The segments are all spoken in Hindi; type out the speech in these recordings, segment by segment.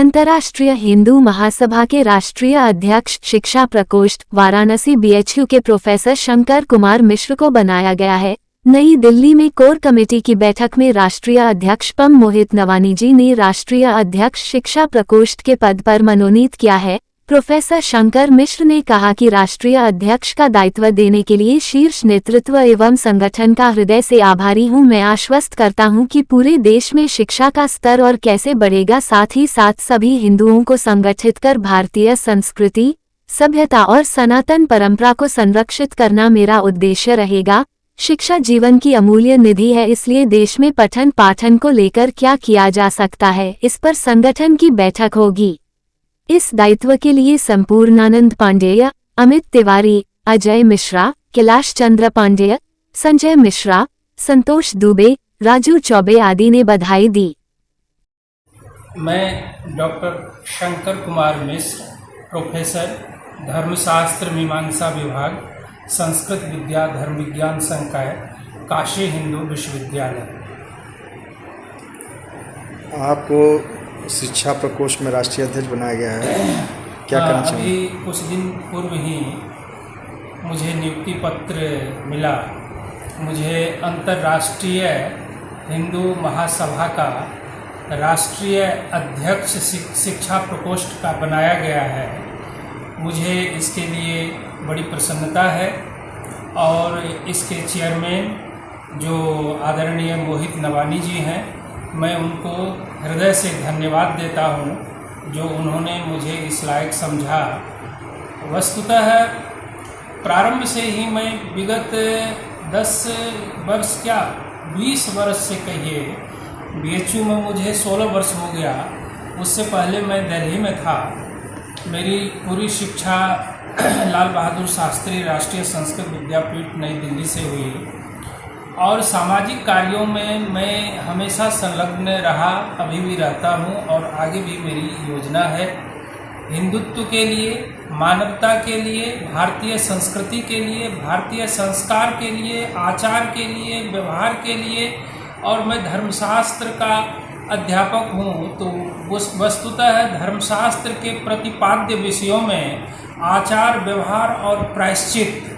अंतर्राष्ट्रीय हिंदू महासभा के राष्ट्रीय अध्यक्ष शिक्षा प्रकोष्ठ वाराणसी बीएचयू के प्रोफेसर शंकर कुमार मिश्र को बनाया गया है। नई दिल्ली में कोर कमेटी की बैठक में राष्ट्रीय अध्यक्ष पम मोहित नवानी जी ने राष्ट्रीय अध्यक्ष शिक्षा प्रकोष्ठ के पद पर मनोनीत किया है। प्रोफेसर शंकर मिश्र ने कहा कि राष्ट्रीय अध्यक्ष का दायित्व देने के लिए शीर्ष नेतृत्व एवं संगठन का हृदय से आभारी हूं। मैं आश्वस्त करता हूं कि पूरे देश में शिक्षा का स्तर और कैसे बढ़ेगा, साथ ही साथ सभी हिंदुओं को संगठित कर भारतीय संस्कृति, सभ्यता और सनातन परंपरा को संरक्षित करना मेरा उद्देश्य रहेगा। शिक्षा जीवन की अमूल्य निधि है, इसलिए देश में पठन पाठन को लेकर क्या किया जा सकता है, इस पर संगठन की बैठक होगी। इस दायित्व के लिए संपूर्णानंद पांडेय, अमित तिवारी, अजय मिश्रा, कैलाश चंद्र पांडेय, संजय मिश्रा, संतोष दुबे, राजू चौबे आदि ने बधाई दी। मैं डॉक्टर शंकर कुमार मिश्र, प्रोफेसर, धर्मशास्त्र मीमांसा विभाग, संस्कृत विद्या धर्म विज्ञान संकाय, काशी हिंदू विश्वविद्यालय। आपको शिक्षा प्रकोष्ठ में राष्ट्रीय अध्यक्ष बनाया गया है, क्या कहना चाहिए? अभी कुछ दिन पूर्व ही मुझे नियुक्ति पत्र मिला। मुझे अंतर्राष्ट्रीय हिंदू महासभा का राष्ट्रीय अध्यक्ष शिक्षा प्रकोष्ठ का बनाया गया है। मुझे इसके लिए बड़ी प्रसन्नता है और इसके चेयरमैन जो आदरणीय मोहित नवानी जी हैं, मैं उनको हृदय से धन्यवाद देता हूं जो उन्होंने मुझे इस लायक समझा। वस्तुतः प्रारंभ से ही मैं विगत 10 वर्ष क्या 20 वर्ष से कहिए, बीएचयू में मुझे 16 वर्ष हो गया। उससे पहले मैं दिल्ली में था। मेरी पूरी शिक्षा लाल बहादुर शास्त्री राष्ट्रीय संस्कृत विद्यापीठ नई दिल्ली से हुई और सामाजिक कार्यों में मैं हमेशा संलग्न रहा, अभी भी रहता हूं और आगे भी मेरी योजना है। हिंदुत्व के लिए, मानवता के लिए, भारतीय संस्कृति के लिए, भारतीय संस्कार के लिए, आचार के लिए, व्यवहार के लिए, और मैं धर्मशास्त्र का अध्यापक हूं। तो वस्तुतः धर्मशास्त्र के प्रतिपाद्य विषयों में आचार, व्यवहार और प्रायश्चित,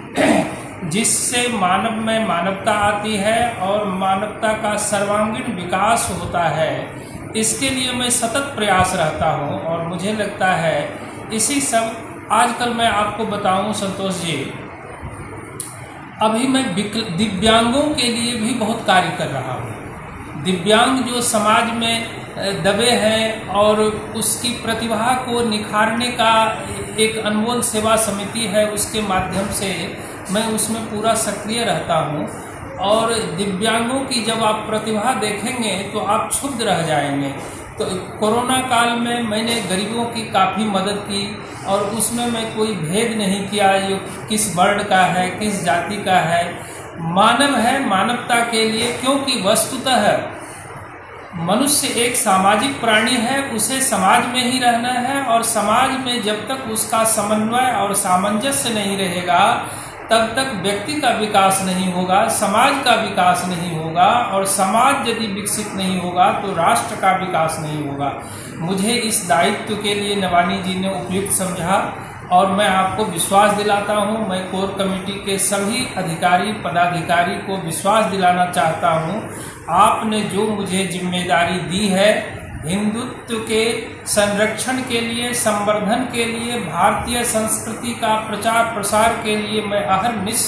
जिससे मानव में मानवता आती है और मानवता का सर्वांगीण विकास होता है, इसके लिए मैं सतत प्रयास रहता हूं। और मुझे लगता है इसी सब आजकल मैं आपको बताऊं संतोष जी, अभी मैं दिव्यांगों के लिए भी बहुत कार्य कर रहा हूं। दिव्यांग जो समाज में दबे हैं और उसकी प्रतिभा को निखारने का एक अनमोल सेवा समिति है, उसके माध्यम से मैं उसमें पूरा सक्रिय रहता हूं। और दिव्यांगों की जब आप प्रतिभा देखेंगे तो आप क्षुब्ध रह जाएंगे। तो कोरोना काल में मैंने गरीबों की काफ़ी मदद की और उसमें मैं कोई भेद नहीं किया जो किस वर्ण का है, किस जाति का है। मानव है, मानवता के लिए, क्योंकि वस्तुतः मनुष्य एक सामाजिक प्राणी है, उसे समाज में ही रहना है और समाज में जब तक उसका समन्वय और सामंजस्य नहीं रहेगा तब तक व्यक्ति का विकास नहीं होगा, समाज का विकास नहीं होगा, और समाज यदि विकसित नहीं होगा तो राष्ट्र का विकास नहीं होगा। मुझे इस दायित्व के लिए नवानी जी ने उपयुक्त समझा और मैं आपको विश्वास दिलाता हूं, मैं कोर कमेटी के सभी अधिकारी पदाधिकारी को विश्वास दिलाना चाहता हूं, आपने जो मुझे जिम्मेदारी दी है हिंदुत्व के संरक्षण के लिए, संवर्धन के लिए, भारतीय संस्कृति का प्रचार प्रसार के लिए मैं अहर्निश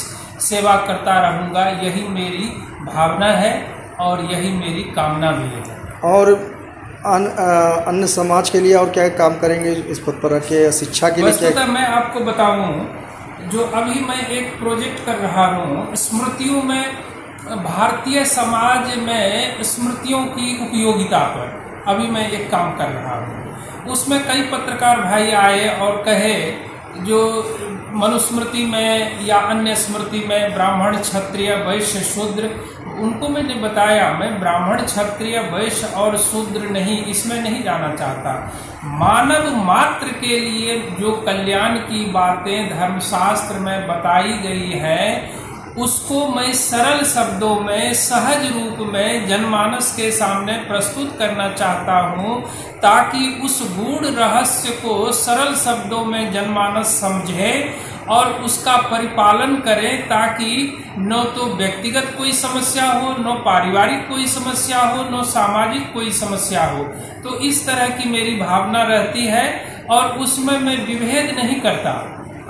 सेवा करता रहूँगा। यही मेरी भावना है और यही मेरी कामना भी है। और अन्य समाज के लिए और क्या काम करेंगे इस पद पर रखे? शिक्षा के लिए क्या? मैं आपको बताऊं, जो अभी मैं एक प्रोजेक्ट कर रहा हूं, स्मृतियों में, भारतीय समाज में स्मृतियों की उपयोगिता पर अभी मैं एक काम कर रहा हूँ। उसमें कई पत्रकार भाई आए और कहे जो मनुस्मृति में या अन्य स्मृति में ब्राह्मण, क्षत्रिय, वैश्य, शूद्र, उनको मैंने बताया मैं ब्राह्मण, क्षत्रिय, वैश्य और शूद्र नहीं, इसमें नहीं जाना चाहता। मानव मात्र के लिए जो कल्याण की बातें धर्मशास्त्र में बताई गई हैं उसको मैं सरल शब्दों में, सहज रूप में जनमानस के सामने प्रस्तुत करना चाहता हूँ, ताकि उस गूढ़ रहस्य को सरल शब्दों में जनमानस समझे और उसका परिपालन करें, ताकि न तो व्यक्तिगत कोई समस्या हो, न पारिवारिक कोई समस्या हो, न सामाजिक कोई समस्या हो। तो इस तरह की मेरी भावना रहती है और उसमें मैं विभेद नहीं करता।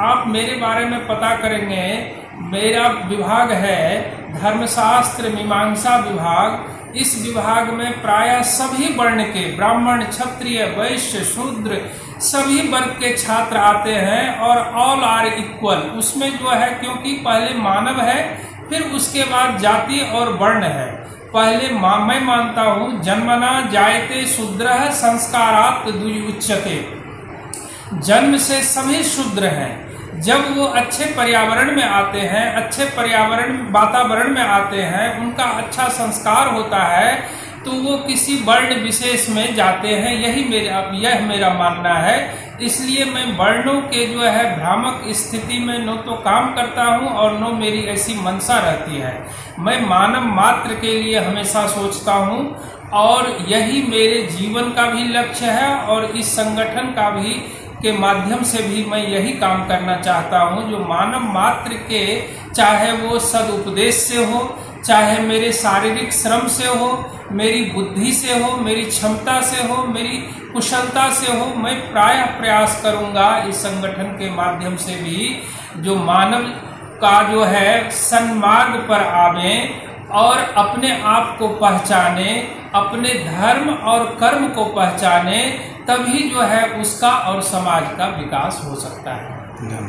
आप मेरे बारे में पता करेंगे, मेरा विभाग है धर्मशास्त्र मीमांसा विभाग। इस विभाग में प्रायः सभी वर्ण के, ब्राह्मण, क्षत्रिय, वैश्य, शूद्र, सभी वर्ग के छात्र आते हैं और ऑल आर इक्वल। उसमें जो है, क्योंकि पहले मानव है, फिर उसके बाद जाति और वर्ण है। पहले मैं मानता हूँ जन्मना जायते शूद्रः संस्कारात् द्विजुच्यते। जन्म से सभी शूद्र हैं। जब वो अच्छे पर्यावरण में आते हैं, अच्छे वातावरण में आते हैं, उनका अच्छा संस्कार होता है, तो वो किसी वर्ण विशेष में जाते हैं। यह मेरा मानना है। इसलिए मैं वर्णों के जो है भ्रामक स्थिति में न तो काम करता हूँ और न मेरी ऐसी मंशा रहती है। मैं मानव मात्र के लिए हमेशा सोचता हूँ और यही मेरे जीवन का भी लक्ष्य है और इस संगठन का भी के माध्यम से भी मैं यही काम करना चाहता हूँ, जो मानव मात्र के, चाहे वो सदुपदेश से हो, चाहे मेरे शारीरिक श्रम से हो, मेरी बुद्धि से हो, मेरी क्षमता से हो, मेरी कुशलता से हो, मैं प्रायः प्रयास करूँगा इस संगठन के माध्यम से भी जो मानव का जो है सन्मार्ग पर आवे और अपने आप को पहचाने, अपने धर्म और कर्म को पहचाने, तभी जो है उसका और समाज का विकास हो सकता है।